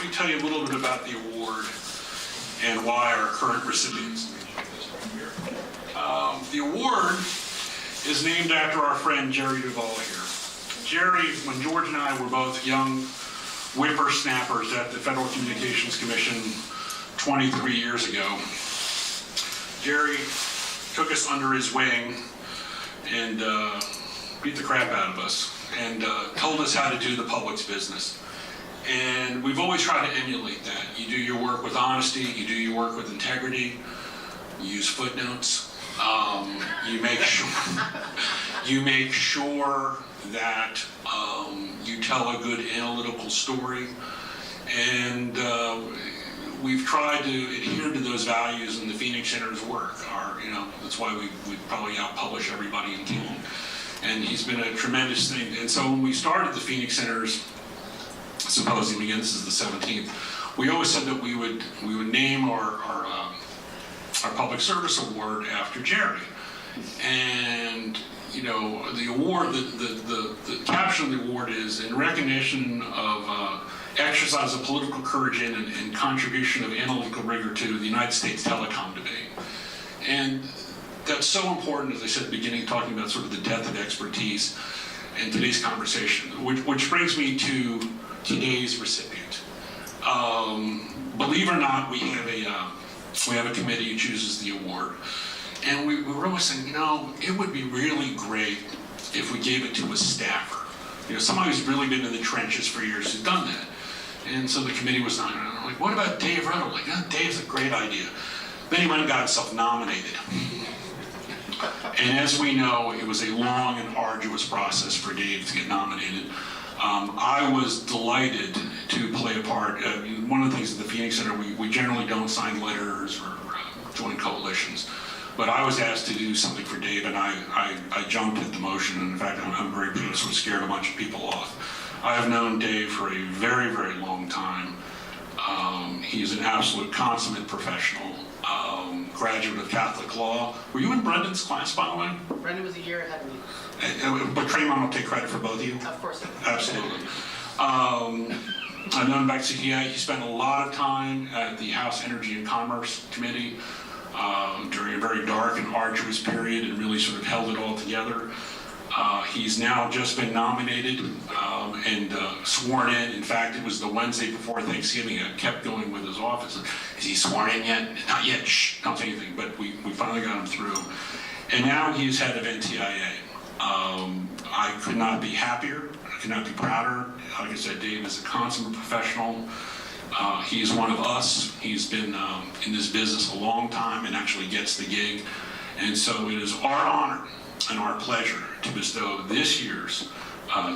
me tell you a little bit about the award and why our current recipients. The award is named after our friend Jerry Duvall here. Jerry, when George and I were both young whippersnappers at the Federal Communications Commission 23 years ago, Jerry took us under his wing and beat the crap out of us and told us how to do the public's business. And we've always tried to emulate that. You do your work with honesty, you do your work with integrity, you use footnotes, you make sure that you tell a good analytical story, and we've tried to adhere to those values in the Phoenix Center's work. That's why we probably outpublish everybody in town. And he's been a tremendous thing. And so when we started the Phoenix Center's Symposium, again, this is the 17th, we always said that we would name our public service award after Jerry. And the award, the caption of the award is in recognition of exercise of political courage and contribution of analytical rigor to the United States telecom debate. And that's so important, as I said at the beginning, talking about sort of the death of expertise in today's conversation, which brings me to today's recipient. Believe it or not, we have a committee who chooses the award. And we were always saying, it would be really great if we gave it to a staffer. Somebody who's really been in the trenches for years who's done that. And so the committee was like, what about Dave Redl? Like, Dave's a great idea. Then he went and got himself nominated. And as we know, it was a long and arduous process for Dave to get nominated. I was delighted to play a part. One of the things at the Phoenix Center, we generally don't sign letters or join coalitions. But I was asked to do something for Dave, and I jumped at the motion. And in fact, I'm very pleased. Sort of scared a bunch of people off. I have known Dave for a very, very long time. He's an absolute consummate professional, graduate of Catholic law. Were you in Brendan's class, by the way? Brendan was a year ahead of me. But Trayvon will take credit for both of you? Of course. Absolutely. I've known him back to CTI. He spent a lot of time at the House Energy and Commerce Committee during a very dark and arduous period and really sort of held it all together. He's now just been nominated and sworn in. In fact, it was the Wednesday before Thanksgiving. I kept going with his office. Is he sworn in yet? Not yet. Shh, don't say anything. But we finally got him through. And now he's head of NTIA. I could not be happier. I could not be prouder. Like I said, Dave is a consummate professional. He's one of us. He's been in this business a long time and actually gets the gig. And so it is our honor and our pleasure to bestow this year's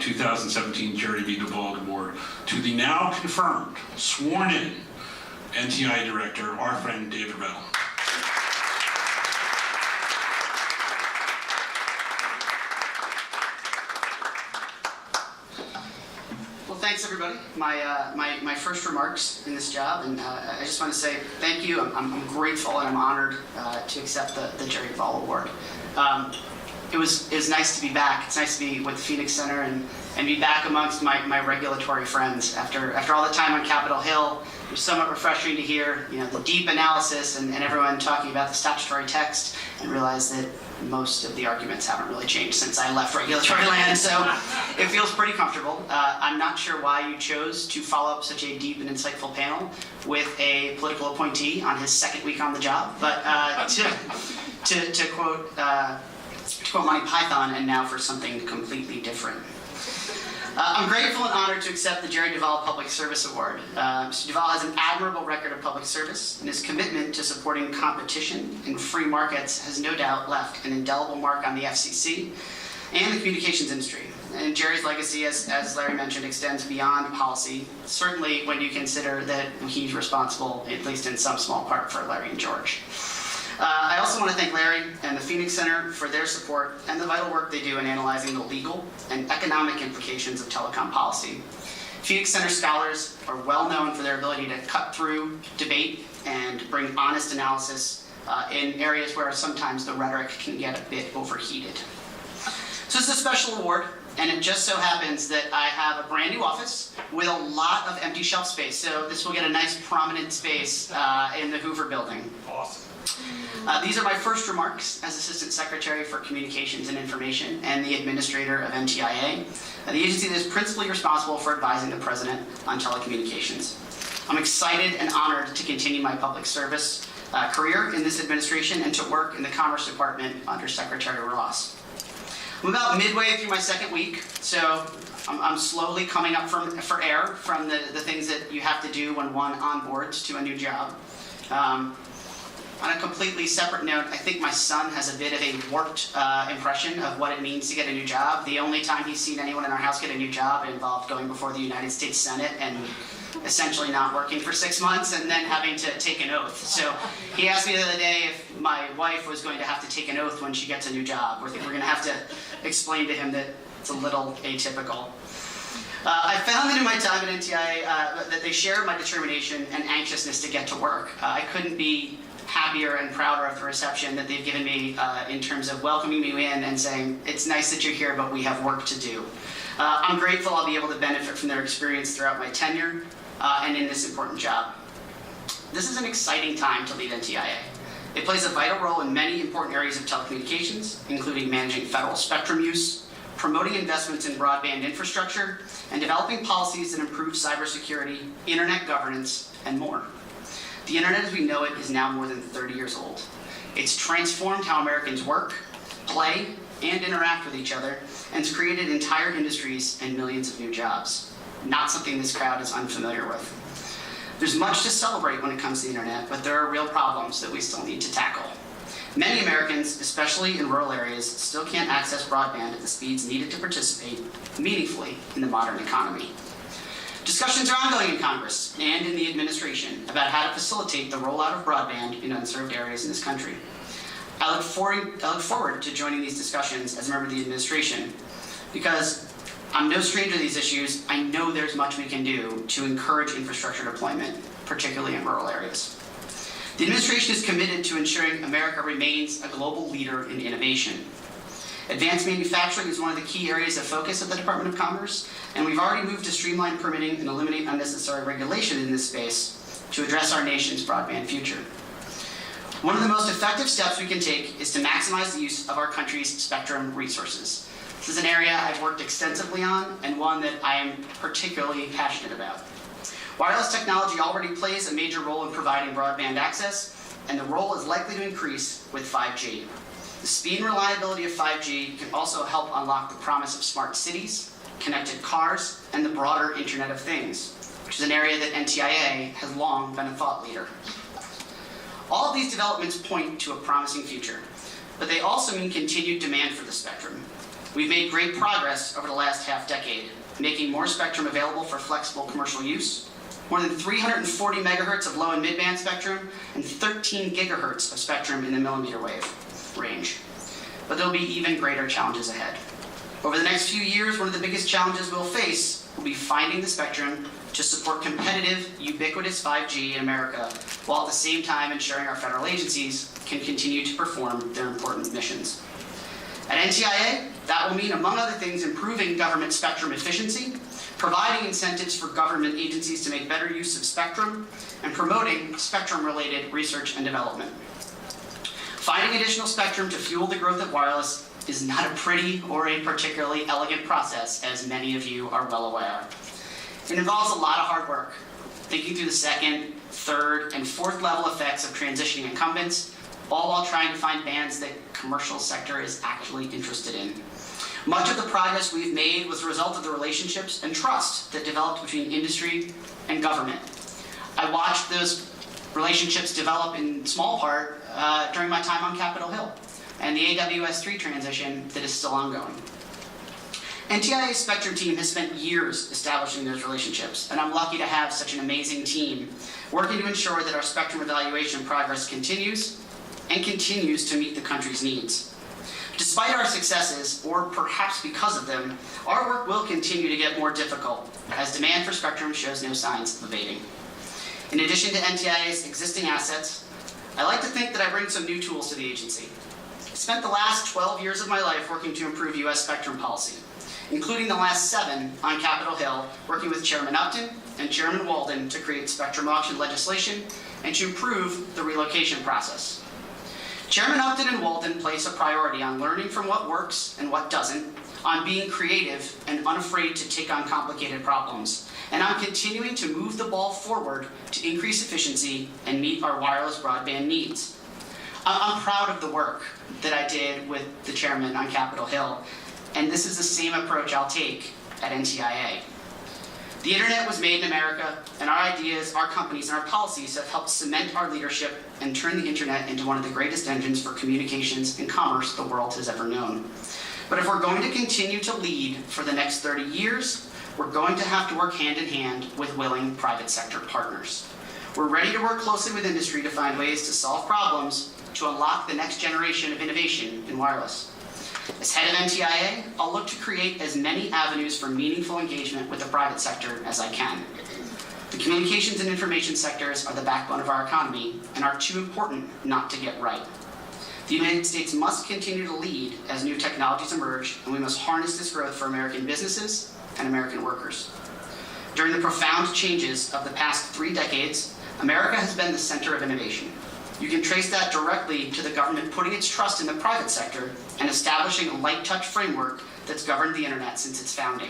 2017 Jerry V. Duvall Award to the now confirmed, sworn in NTIA Director, our friend David Redl. Thanks, everybody. My first remarks in this job, and I just want to say thank you. I'm grateful and I'm honored to accept the Jerry Duvall Award. It was nice to be back. It's nice to be with the Phoenix Center and be back amongst my regulatory friends after all the time on Capitol Hill. It was somewhat refreshing to hear the deep analysis and everyone talking about the statutory text and realize that most of the arguments haven't really changed since I left regulatory land, so it feels pretty comfortable. I'm not sure why you chose to follow up such a deep and insightful panel with a political appointee on his second week on the job, but to quote Monty Python, and now for something completely different. I'm grateful and honored to accept the Jerry Duvall Public Service Award. Mr. Duvall has an admirable record of public service, and his commitment to supporting competition and free markets has no doubt left an indelible mark on the FCC and the communications industry. And Jerry's legacy, as Larry mentioned, extends beyond policy, certainly when you consider that he's responsible, at least in some small part, for Larry and George. I also want to thank Larry and the Phoenix Center for their support and the vital work they do in analyzing the legal and economic implications of telecom policy. Phoenix Center scholars are well known for their ability to cut through debate and bring honest analysis in areas where sometimes the rhetoric can get a bit overheated. So this is a special award. And it just so happens that I have a brand new office with a lot of empty shelf space. So this will get a nice prominent space in the Hoover building. Awesome. These are my first remarks as Assistant Secretary for Communications and Information and the Administrator of NTIA, the agency that is principally responsible for advising the President on telecommunications. I'm excited and honored to continue my public service career in this administration and to work in the Commerce Department under Secretary Ross. I'm about midway through my second week, so I'm slowly coming up for air from the things that you have to do when one onboards to a new job. On a completely separate note, I think my son has a bit of a warped impression of what it means to get a new job. The only time he's seen anyone in our house get a new job involved going before the United States Senate and essentially not working for 6 months and then having to take an oath. So he asked me the other day if my wife was going to have to take an oath when she gets a new job. We're going to have to explain to him that it's a little atypical. I found that in my time at NTIA that they share my determination and anxiousness to get to work. I couldn't be happier and prouder of the reception that they've given me in terms of welcoming me in and saying, it's nice that you're here, but we have work to do. I'm grateful I'll be able to benefit from their experience throughout my tenure and in this important job. This is an exciting time to lead NTIA. It plays a vital role in many important areas of telecommunications, including managing federal spectrum use, promoting investments in broadband infrastructure, and developing policies that improve cybersecurity, internet governance, and more. The internet as we know it is now more than 30 years old. It's transformed how Americans work, play, and interact with each other, and it's created entire industries and millions of new jobs. Not something this crowd is unfamiliar with. There's much to celebrate when it comes to the internet, but there are real problems that we still need to tackle. Many Americans, especially in rural areas, still can't access broadband at the speeds needed to participate meaningfully in the modern economy. Discussions are ongoing in Congress and in the administration about how to facilitate the rollout of broadband in unserved areas in this country. I look forward to joining these discussions as a member of the administration because I'm no stranger to these issues. I know there's much we can do to encourage infrastructure deployment, particularly in rural areas. The administration is committed to ensuring America remains a global leader in innovation. Advanced manufacturing is one of the key areas of focus of the Department of Commerce, and we've already moved to streamline permitting and eliminate unnecessary regulation in this space to address our nation's broadband future. One of the most effective steps we can take is to maximize the use of our country's spectrum resources. This is an area I've worked extensively on and one that I am particularly passionate about. Wireless technology already plays a major role in providing broadband access, and the role is likely to increase with 5G. The speed and reliability of 5G can also help unlock the promise of smart cities, connected cars, and the broader Internet of Things, which is an area that NTIA has long been a thought leader. All of these developments point to a promising future, but they also mean continued demand for the spectrum. We've made great progress over the last half-decade, making more spectrum available for flexible commercial use, more than 340 megahertz of low and mid-band spectrum, and 13 gigahertz of spectrum in the millimeter wave range. But there'll be even greater challenges ahead. Over the next few years, one of the biggest challenges we'll face will be finding the spectrum to support competitive, ubiquitous 5G in America, while at the same time ensuring our federal agencies can continue to perform their important missions. At NTIA, that will mean, among other things, improving government spectrum efficiency, providing incentives for government agencies to make better use of spectrum, and promoting spectrum-related research and development. Finding additional spectrum to fuel the growth of wireless is not a pretty or a particularly elegant process, as many of you are well aware. It involves a lot of hard work, thinking through the second, third, and fourth level effects of transitioning incumbents, all while trying to find bands that commercial sector is actually interested in. Much of the progress we've made was a result of the relationships and trust that developed between industry and government. I watched those relationships develop in small part during my time on Capitol Hill and the AWS-3 transition that is still ongoing. NTIA's Spectrum team has spent years establishing those relationships, and I'm lucky to have such an amazing team working to ensure that our spectrum evaluation progress continues and continues to meet the country's needs. Despite our successes, or perhaps because of them, our work will continue to get more difficult as demand for spectrum shows no signs of abating. In addition to NTIA's existing assets, I like to think that I bring some new tools to the agency. I spent the last 12 years of my life working to improve U.S. spectrum policy, including the last 7 on Capitol Hill, working with Chairman Upton and Chairman Walden to create spectrum auction legislation and to improve the relocation process. Chairman Upton and Walden place a priority on learning from what works and what doesn't, on being creative and unafraid to take on complicated problems, and on continuing to move the ball forward to increase efficiency and meet our wireless broadband needs. I'm proud of the work that I did with the chairman on Capitol Hill, and this is the same approach I'll take at NTIA. The internet was made in America, and our ideas, our companies, and our policies have helped cement our leadership and turn the internet into one of the greatest engines for communications and commerce the world has ever known. But if we're going to continue to lead for the next 30 years, we're going to have to work hand in hand with willing private sector partners. We're ready to work closely with industry to find ways to solve problems to unlock the next generation of innovation in wireless. As head of NTIA, I'll look to create as many avenues for meaningful engagement with the private sector as I can. The communications and information sectors are the backbone of our economy and are too important not to get right. The United States must continue to lead as new technologies emerge, and we must harness this growth for American businesses and American workers. During the profound changes of the past 3 decades, America has been the center of innovation. You can trace that directly to the government putting its trust in the private sector and establishing a light touch framework that's governed the internet since its founding.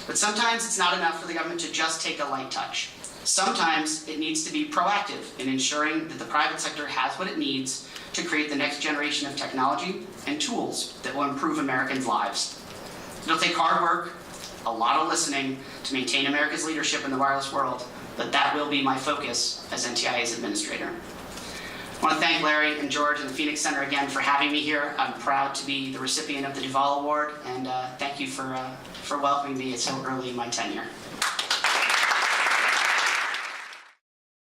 But sometimes it's not enough for the government to just take a light touch. Sometimes it needs to be proactive in ensuring that the private sector has what it needs to create the next generation of technology and tools that will improve Americans' lives. It'll take hard work, a lot of listening to maintain America's leadership in the wireless world, but that will be my focus as NTIA's administrator. I want to thank Larry and George and the Phoenix Center again for having me here. I'm proud to be the recipient of the Duvall Award, and thank you for welcoming me so early in my tenure.